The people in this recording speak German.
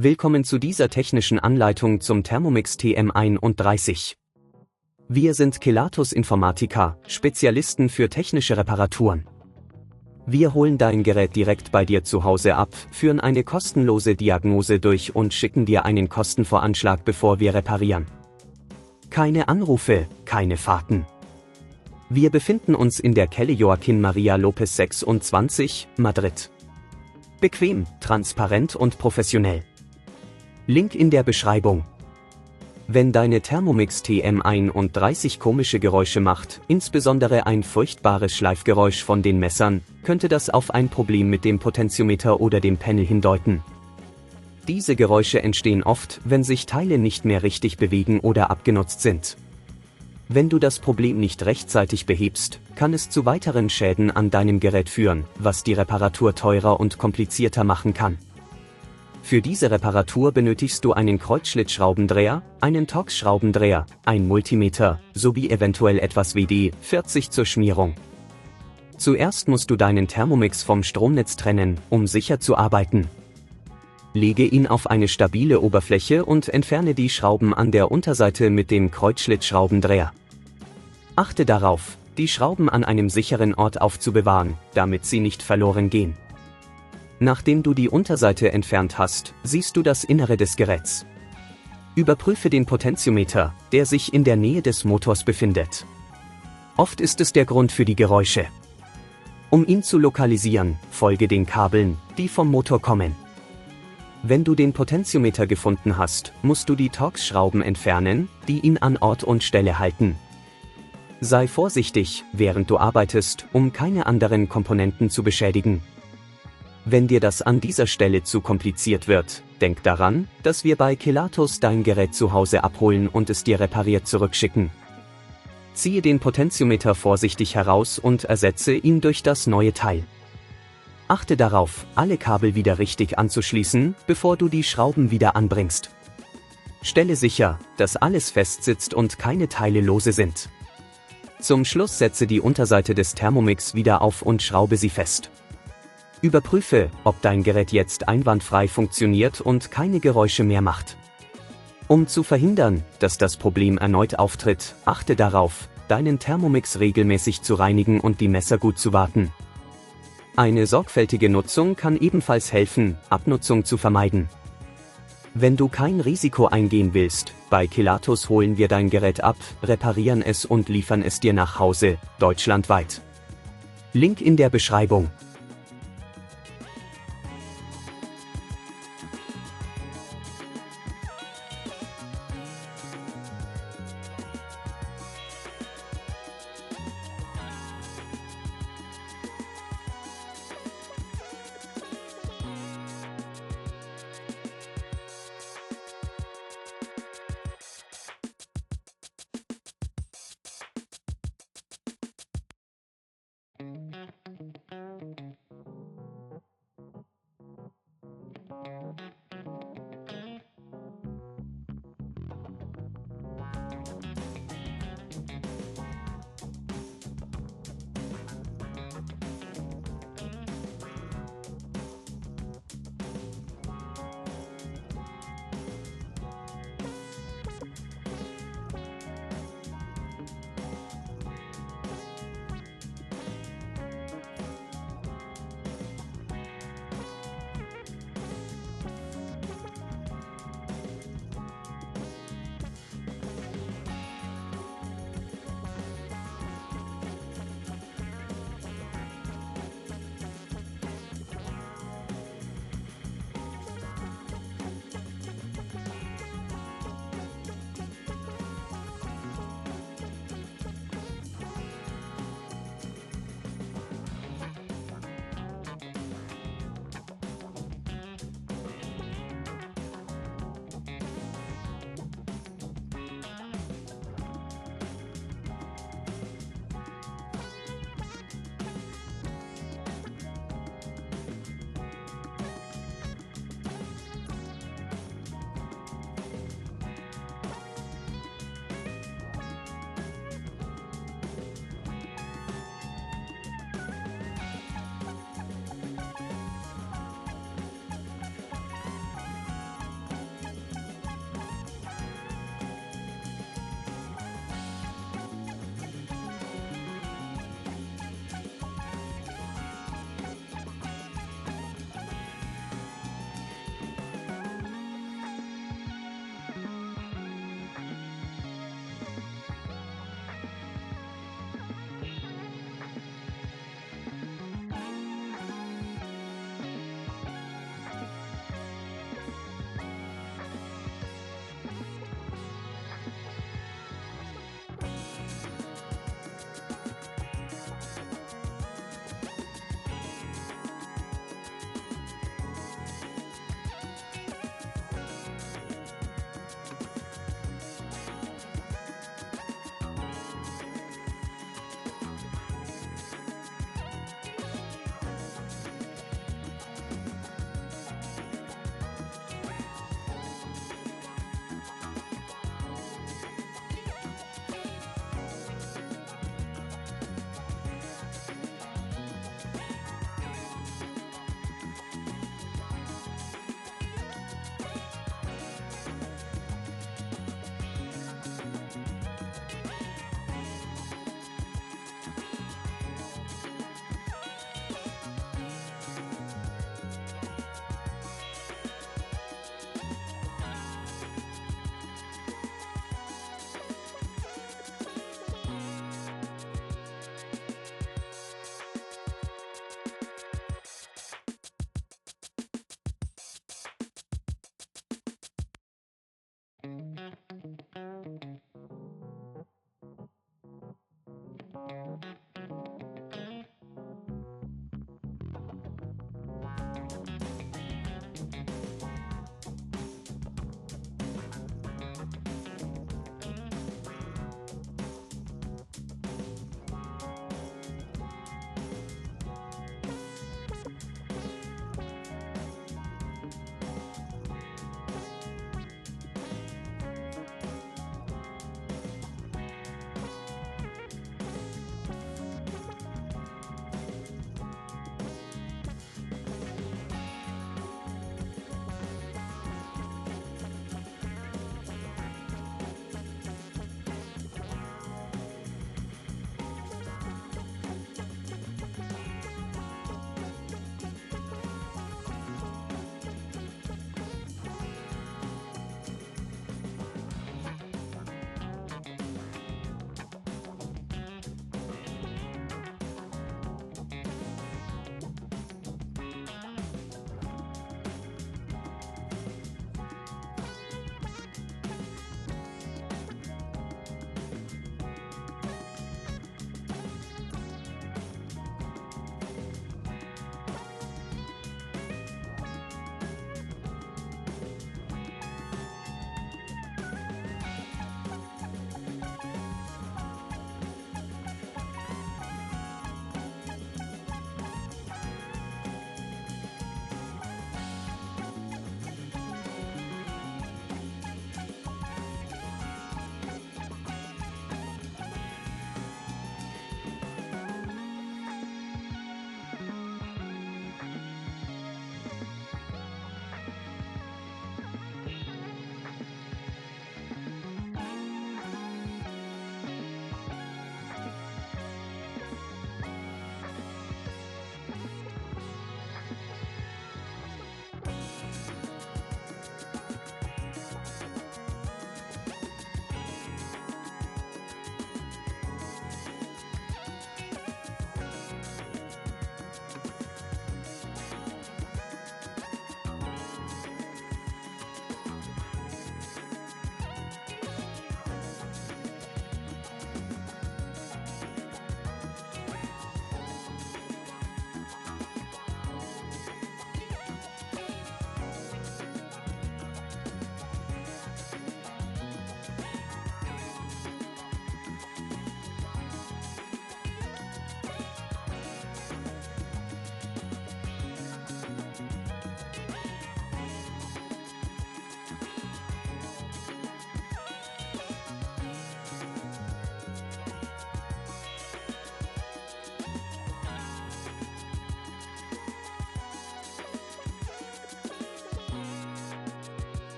Willkommen zu dieser technischen Anleitung zum Thermomix TM31. Wir sind Kelatos Informatiker, Spezialisten für technische Reparaturen. Wir holen dein Gerät direkt bei dir zu Hause ab, führen eine kostenlose Diagnose durch und schicken dir einen Kostenvoranschlag, bevor wir reparieren. Keine Anrufe, keine Fahrten. Wir befinden uns in der Calle Joaquin Maria Lopez 26, Madrid. Bequem, transparent und professionell. Link in der Beschreibung. Wenn deine Thermomix TM31 komische Geräusche macht, insbesondere ein furchtbares Schleifgeräusch von den Messern, könnte das auf ein Problem mit dem Potentiometer oder dem Panel hindeuten. Diese Geräusche entstehen oft, wenn sich Teile nicht mehr richtig bewegen oder abgenutzt sind. Wenn du das Problem nicht rechtzeitig behebst, kann es zu weiteren Schäden an deinem Gerät führen, was die Reparatur teurer und komplizierter machen kann. Für diese Reparatur benötigst du einen Kreuzschlitzschraubendreher, einen Torx-Schraubendreher, ein Multimeter, sowie eventuell etwas WD-40 zur Schmierung. Zuerst musst du deinen Thermomix vom Stromnetz trennen, um sicher zu arbeiten. Lege ihn auf eine stabile Oberfläche und entferne die Schrauben an der Unterseite mit dem Kreuzschlitzschraubendreher. Achte darauf, die Schrauben an einem sicheren Ort aufzubewahren, damit sie nicht verloren gehen. Nachdem du die Unterseite entfernt hast, siehst du das Innere des Geräts. Überprüfe den Potentiometer, der sich in der Nähe des Motors befindet. Oft ist es der Grund für die Geräusche. Um ihn zu lokalisieren, folge den Kabeln, die vom Motor kommen. Wenn du den Potentiometer gefunden hast, musst du die Torx-Schrauben entfernen, die ihn an Ort und Stelle halten. Sei vorsichtig, während du arbeitest, um keine anderen Komponenten zu beschädigen. Wenn dir das an dieser Stelle zu kompliziert wird, denk daran, dass wir bei Kelatos dein Gerät zu Hause abholen und es dir repariert zurückschicken. Ziehe den Potentiometer vorsichtig heraus und ersetze ihn durch das neue Teil. Achte darauf, alle Kabel wieder richtig anzuschließen, bevor du die Schrauben wieder anbringst. Stelle sicher, dass alles fest sitzt und keine Teile lose sind. Zum Schluss setze die Unterseite des Thermomix wieder auf und schraube sie fest. Überprüfe, ob dein Gerät jetzt einwandfrei funktioniert und keine Geräusche mehr macht. Um zu verhindern, dass das Problem erneut auftritt, achte darauf, deinen Thermomix regelmäßig zu reinigen und die Messer gut zu warten. Eine sorgfältige Nutzung kann ebenfalls helfen, Abnutzung zu vermeiden. Wenn du kein Risiko eingehen willst, bei Kelatos holen wir dein Gerät ab, reparieren es und liefern es dir nach Hause, deutschlandweit. Link in der Beschreibung.